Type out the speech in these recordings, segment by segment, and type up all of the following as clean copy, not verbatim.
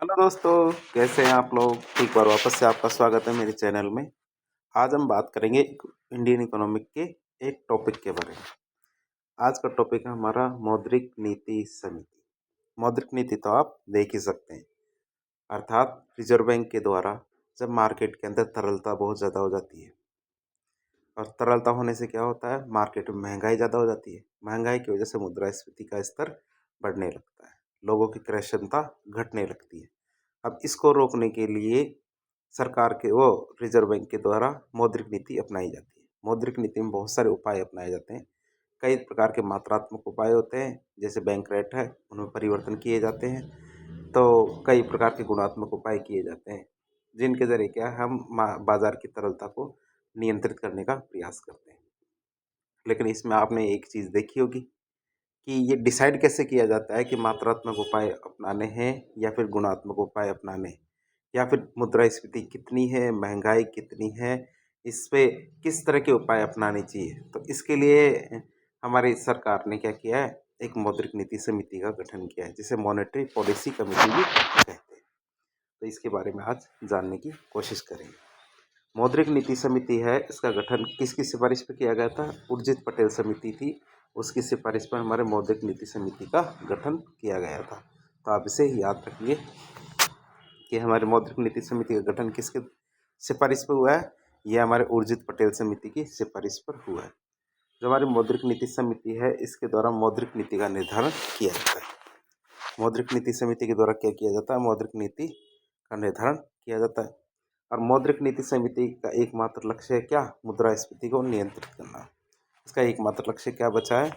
Hello दोस्तों, कैसे हैं आप लोग? एक बार वापस से आपका स्वागत है मेरे चैनल में। आज हम बात करेंगे इंडियन इकोनॉमिक के एक टॉपिक के बारे में। आज का टॉपिक है हमारा मौद्रिक नीति समिति। मौद्रिक नीति तो आप देख ही सकते हैं, अर्थात रिजर्व बैंक के द्वारा जब मार्केट के अंदर तरलता बहुत ज़्यादा हो जाती है और तरलता होने से क्या होता है, मार्केट में महंगाई ज़्यादा हो जाती है। महंगाई की वजह से मुद्रास्फीति का स्तर बढ़ने लगता है, लोगों की क्रय क्षमता घटने लगती है। अब इसको रोकने के लिए सरकार के वो रिजर्व बैंक के द्वारा मौद्रिक नीति अपनाई जाती है। मौद्रिक नीति में बहुत सारे उपाय अपनाए जाते हैं। कई प्रकार के मात्रात्मक उपाय होते हैं, जैसे बैंक रेट है उनमें परिवर्तन किए जाते हैं। तो कई प्रकार के गुणात्मक उपाय किए जाते हैं, जिनके ज़रिए क्या है, हम बाजार की तरलता को नियंत्रित करने का प्रयास करते हैं। लेकिन इसमें आपने एक चीज़ देखी होगी कि ये डिसाइड कैसे किया जाता है कि मात्रात्मक उपाय अपनाने हैं या फिर गुणात्मक उपाय अपनाने हैं, या फिर मुद्रास्फीति कितनी है, महंगाई कितनी है, इस पे किस तरह के उपाय अपनाने चाहिए। तो इसके लिए हमारी सरकार ने क्या किया है, एक मौद्रिक नीति समिति का गठन किया है, जिसे मॉनेटरी पॉलिसी कमेटी भी कहते हैं। तो इसके बारे में आज जानने की कोशिश करेंगे। मौद्रिक नीति समिति है, इसका गठन किसकी सिफारिश पर किया गया था? उर्जित पटेल समिति थी, उसकी सिफारिश पर हमारे मौद्रिक नीति समिति का गठन किया गया था। तो आप इसे याद रखिए कि हमारे मौद्रिक नीति समिति का गठन किसके सिफारिश पर हुआ है? यह हमारे उर्जित पटेल समिति की सिफारिश पर हुआ है। जो हमारी मौद्रिक नीति समिति है, इसके द्वारा मौद्रिक नीति का निर्धारण किया जाता है। मौद्रिक नीति समिति के द्वारा क्या किया जाता है? मौद्रिक नीति का निर्धारण किया जाता है। और मौद्रिक नीति समिति का एकमात्र लक्ष्य है क्या? मुद्रास्फीति को नियंत्रित करना। इसका एकमात्र लक्ष्य क्या बचा है?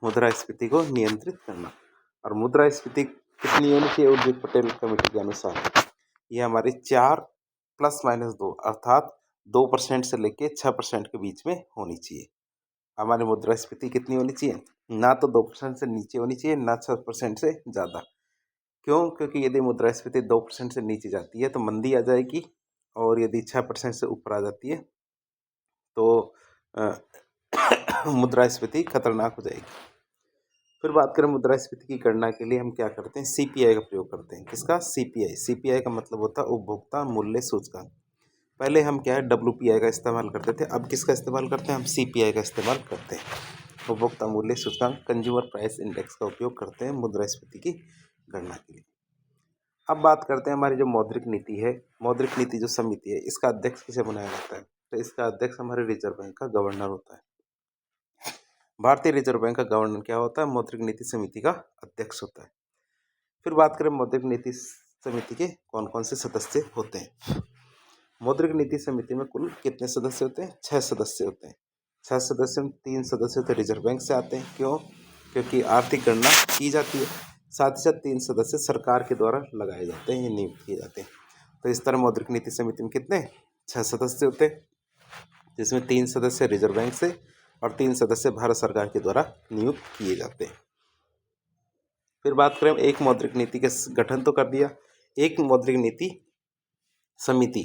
मुद्रास्फीति को नियंत्रित करना। और मुद्रास्फीति कितनी होनी चाहिए उर्जित पटेल कमेटी के अनुसार? ये हमारी 4 ± 2 अर्थात 2% से लेके 6% के बीच में होनी चाहिए। हमारी मुद्रास्फीति कितनी होनी चाहिए? ना तो 2% से नीचे होनी चाहिए, ना 6% से ज़्यादा। क्यों? क्योंकि यदि मुद्रास्फीति 2% से नीचे जाती है तो मंदी आ जाएगी, और यदि 6% से ऊपर आ जाती है तो मुद्रास्फीति खतरनाक हो जाएगी। फिर बात करें मुद्रास्फीति की गणना के लिए हम क्या करते हैं? सीपीआई का प्रयोग करते हैं। किसका? सीपीआई। सीपीआई का मतलब होता है उपभोक्ता मूल्य सूचकांक। पहले हम क्या है, डब्ल्यूपीआई का इस्तेमाल करते थे, अब किसका इस्तेमाल करते हैं? हम सीपीआई का इस्तेमाल करते हैं। उपभोक्ता मूल्य सूचकांक, कंज्यूमर प्राइस इंडेक्स का उपयोग करते हैं मुद्रास्फीति की गणना के लिए। अब बात करते हैं हमारी जो मौद्रिक नीति है, मौद्रिक नीति जो समिति है, इसका अध्यक्ष किसे बनाया जाता है? तो इसका अध्यक्ष हमारे रिजर्व बैंक का गवर्नर होता है। भारतीय रिजर्व बैंक का गवर्नर क्या होता है? मौद्रिक नीति समिति का अध्यक्ष होता है। फिर बात करें मौद्रिक नीति समिति के कौन कौन से सदस्य होते हैं। मौद्रिक नीति समिति में कुल कितने सदस्य होते हैं? 6 सदस्य होते हैं। 6 सदस्य में 3 सदस्य तो रिजर्व बैंक से आते हैं। क्यों? क्योंकि आर्थिक गणना की जाती है। साथ ही साथ 3 सदस्य सरकार के द्वारा लगाए जाते हैं, ये नियुक्त किए जाते हैं। तो इस तरह मौद्रिक नीति समिति में कितने? 6 सदस्य होते हैं, जिसमें 3 सदस्य रिजर्व बैंक से और 3 सदस्य भारत सरकार के द्वारा नियुक्त किए जाते हैं। फिर बात करें, एक मौद्रिक नीति के गठन तो कर दिया, एक मौद्रिक नीति समिति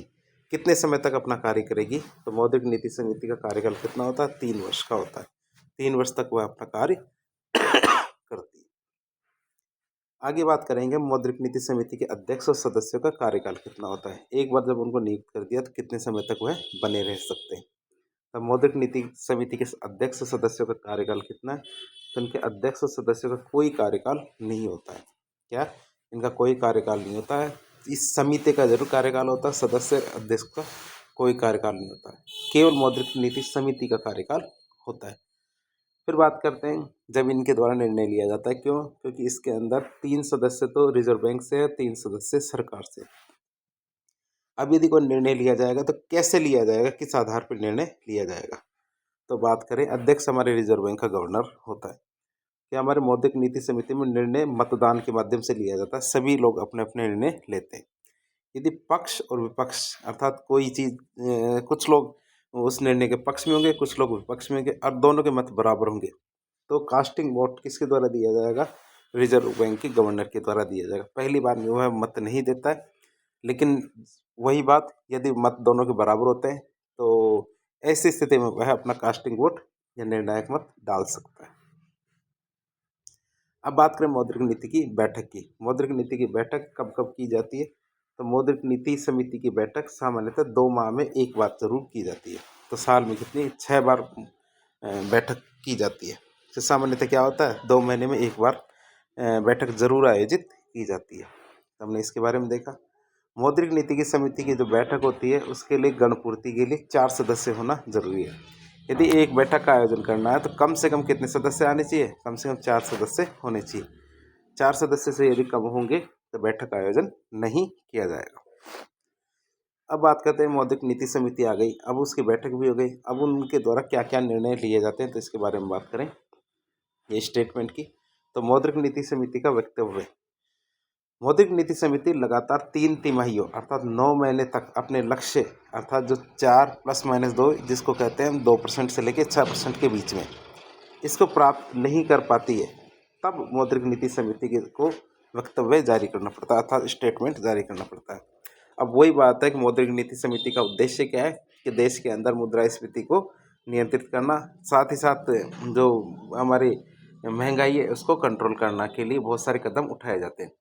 कितने समय तक अपना कार्य करेगी? तो मौद्रिक नीति समिति का कार्यकाल कितना होता है? 3 वर्ष का होता है। 3 वर्ष तक वह अपना कार्य करती है। आगे बात करेंगे मौद्रिक नीति समिति के अध्यक्ष और सदस्यों का कार्यकाल कितना होता है। एक बार जब उनको नियुक्त कर दिया तो कितने समय तक वह बने रह सकते हैं? तो मौद्रिक नीति समिति के अध्यक्ष और सदस्यों का कार्यकाल कितना है? तो इनके अध्यक्ष और सदस्यों का कोई कार्यकाल नहीं होता है। क्या? इनका कोई कार्यकाल नहीं होता है। इस समिति का जरूर कार्यकाल होता है, सदस्य अध्यक्ष का कोई कार्यकाल नहीं होता है। केवल मौद्रिक नीति समिति का कार्यकाल होता है। फिर बात करते हैं जब इनके द्वारा निर्णय लिया जाता है। क्यों? क्योंकि इसके अंदर 3 सदस्य तो रिजर्व बैंक से है, 3 सदस्य सरकार से। अब यदि कोई निर्णय लिया जाएगा तो कैसे लिया जाएगा, किस आधार पर निर्णय लिया जाएगा? तो बात करें, अध्यक्ष हमारे रिजर्व बैंक का गवर्नर होता है। क्या? हमारे मौद्रिक नीति समिति में निर्णय मतदान के माध्यम से लिया जाता है, सभी लोग अपने अपने निर्णय लेते हैं। यदि पक्ष और विपक्ष अर्थात कोई चीज़, कुछ लोग उस निर्णय के पक्ष में होंगे, कुछ लोग विपक्ष में होंगे, और दोनों के मत बराबर होंगे, तो कास्टिंग वोट किसके द्वारा दिया जाएगा? रिजर्व बैंक के गवर्नर के द्वारा दिया जाएगा। पहली बार में वह मत नहीं देता है, लेकिन वही बात यदि मत दोनों के बराबर होते हैं तो ऐसी स्थिति में वह अपना कास्टिंग वोट या निर्णायक मत डाल सकता है। अब बात करें मौद्रिक नीति की बैठक की। मौद्रिक नीति की बैठक कब कब की जाती है? तो मौद्रिक नीति समिति की बैठक सामान्यतः 2 माह में एक बार जरूर की जाती है। तो साल में कितनी 6 बार बैठक की जाती है। तो सामान्यतः क्या होता है, 2 महीने में एक बार बैठक जरूर आयोजित की जाती है। तो हमने इसके बारे में देखा। मौद्रिक नीति की समिति की जो बैठक होती है उसके लिए गणपूर्ति के लिए 4 सदस्य होना जरूरी है। यदि एक बैठक का आयोजन करना है तो कम से कम कितने सदस्य आने चाहिए? कम से कम 4 सदस्य होने चाहिए। 4 सदस्य से यदि कम होंगे तो बैठक का आयोजन नहीं किया जाएगा। अब बात करते हैं मौद्रिक नीति समिति आ गई, अब उसकी बैठक भी हो गई। अब उनके द्वारा क्या क्या निर्णय लिए जाते हैं तो इसके बारे में बात करें, ये स्टेटमेंट की। तो मौद्रिक नीति समिति का वक्तव्य। मौद्रिक नीति समिति लगातार 3 तिमाहियों अर्थात 9 महीने तक अपने लक्ष्य अर्थात जो 4 ± 2 जिसको कहते हैं 2% से लेकर 6% के बीच में, इसको प्राप्त नहीं कर पाती है, तब मौद्रिक नीति समिति को वक्तव्य जारी करना पड़ता है अर्थात स्टेटमेंट जारी करना पड़ता है। अब वही बात है कि मौद्रिक नीति समिति का उद्देश्य क्या है कि देश के अंदर मुद्रास्फीति को नियंत्रित करना, साथ ही साथ जो हमारी महंगाई है उसको कंट्रोल करने के लिए बहुत सारे कदम उठाए जाते हैं।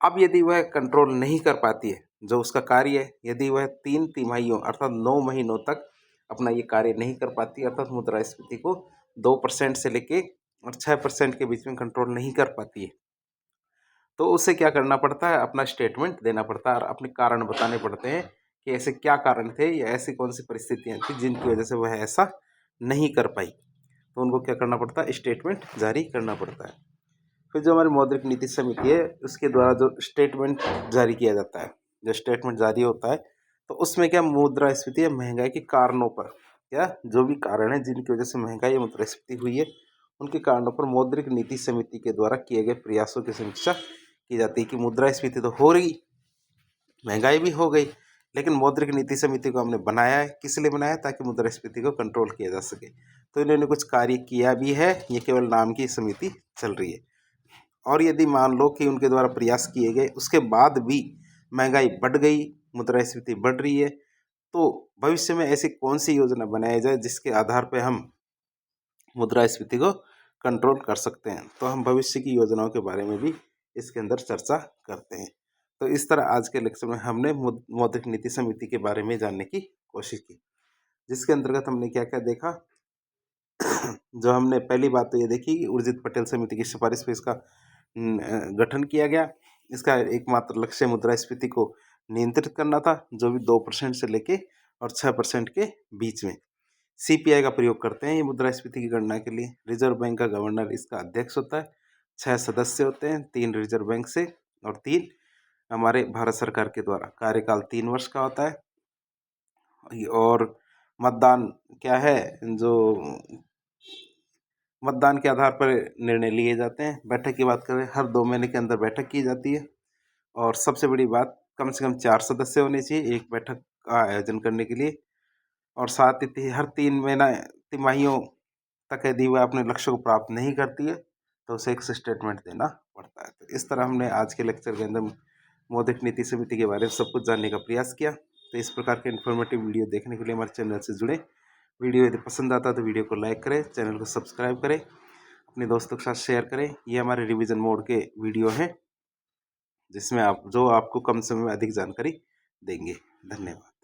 अब यदि वह कंट्रोल नहीं कर पाती है, जो उसका कार्य है, यदि वह 3 तिमाहियों अर्थात 9 महीनों तक अपना ये कार्य नहीं कर पाती अर्थात मुद्रास्फीति को 2% से लेके और 6% के बीच में कंट्रोल नहीं कर पाती है, तो उसे क्या करना पड़ता है? अपना स्टेटमेंट देना पड़ता है और अपने कारण बताने पड़ते हैं कि ऐसे क्या कारण थे या ऐसी कौन सी परिस्थितियाँ थी जिनकी वजह से वह ऐसा नहीं कर पाई। तो उनको क्या करना पड़ता है? स्टेटमेंट जारी करना पड़ता है। फिर जो हमारी मौद्रिक नीति समिति है उसके द्वारा जो स्टेटमेंट जारी किया जाता है, जो स्टेटमेंट जारी होता है तो उसमें क्या मुद्रास्फीति या महंगाई के कारणों पर, क्या जो भी कारण है जिनकी वजह से महंगाई या मुद्रास्फीति हुई है उनके कारणों पर मौद्रिक नीति समिति के द्वारा किए गए प्रयासों की समीक्षा की जाती है कि मुद्रास्फीति तो हो रही, महंगाई भी हो गई, लेकिन मौद्रिक नीति समिति को हमने बनाया है, किस लिए बनाया? ताकि मुद्रास्फीति को कंट्रोल किया जा सके। तो इन्होंने कुछ कार्य किया भी है, ये केवल नाम की समिति चल रही है। और यदि मान लो कि उनके द्वारा प्रयास किए गए उसके बाद भी महंगाई बढ़ गई, मुद्रास्फीति बढ़ रही है, तो भविष्य में ऐसी कौन सी योजना बनाई जाए जिसके आधार पर हम मुद्रास्फीति को कंट्रोल कर सकते हैं। तो हम भविष्य की योजनाओं के बारे में भी इसके अंदर चर्चा करते हैं। तो इस तरह आज के लेक्चर में हमने मौद्रिक नीति समिति के बारे में जानने की कोशिश की, जिसके अंतर्गत हमने क्या क्या देखा। जो हमने पहली बात तो ये देखी कि उर्जित पटेल समिति की सिफारिश पे इसका गठन किया गया। इसका एकमात्र लक्ष्य मुद्रास्फीति को नियंत्रित करना था, जो भी 2% से लेके और 6% के बीच में। CPI का प्रयोग करते हैं ये मुद्रास्फीति की गणना के लिए। रिजर्व बैंक का गवर्नर इसका अध्यक्ष होता है, 6 सदस्य होते हैं, 3 रिजर्व बैंक से और 3 हमारे भारत सरकार के द्वारा। कार्यकाल 3 वर्ष का होता है और मतदान क्या है, जो मतदान के आधार पर निर्णय लिए जाते हैं। बैठक की बात करें, हर 2 महीने के अंदर बैठक की जाती है और सबसे बड़ी बात कम से कम 4 सदस्य होने चाहिए एक बैठक का आयोजन करने के लिए। और साथ ही हर 3 महीना तिमाहियों तक यदि वह अपने लक्ष्य को प्राप्त नहीं करती है तो उसे एक स्टेटमेंट देना पड़ता है। तो इस तरह हमने आज के लेक्चर के अंदर मौद्रिक नीति समिति के बारे में सब कुछ जानने का प्रयास किया। तो इस प्रकार के इन्फॉर्मेटिव वीडियो देखने के लिए हमारे चैनल से जुड़े। वीडियो यदि पसंद आता है तो वीडियो को लाइक करें, चैनल को सब्सक्राइब करें, अपने दोस्तों के साथ शेयर करें। ये हमारे रिवीजन मोड के वीडियो हैं जिसमें आपको कम समय में अधिक जानकारी देंगे। धन्यवाद।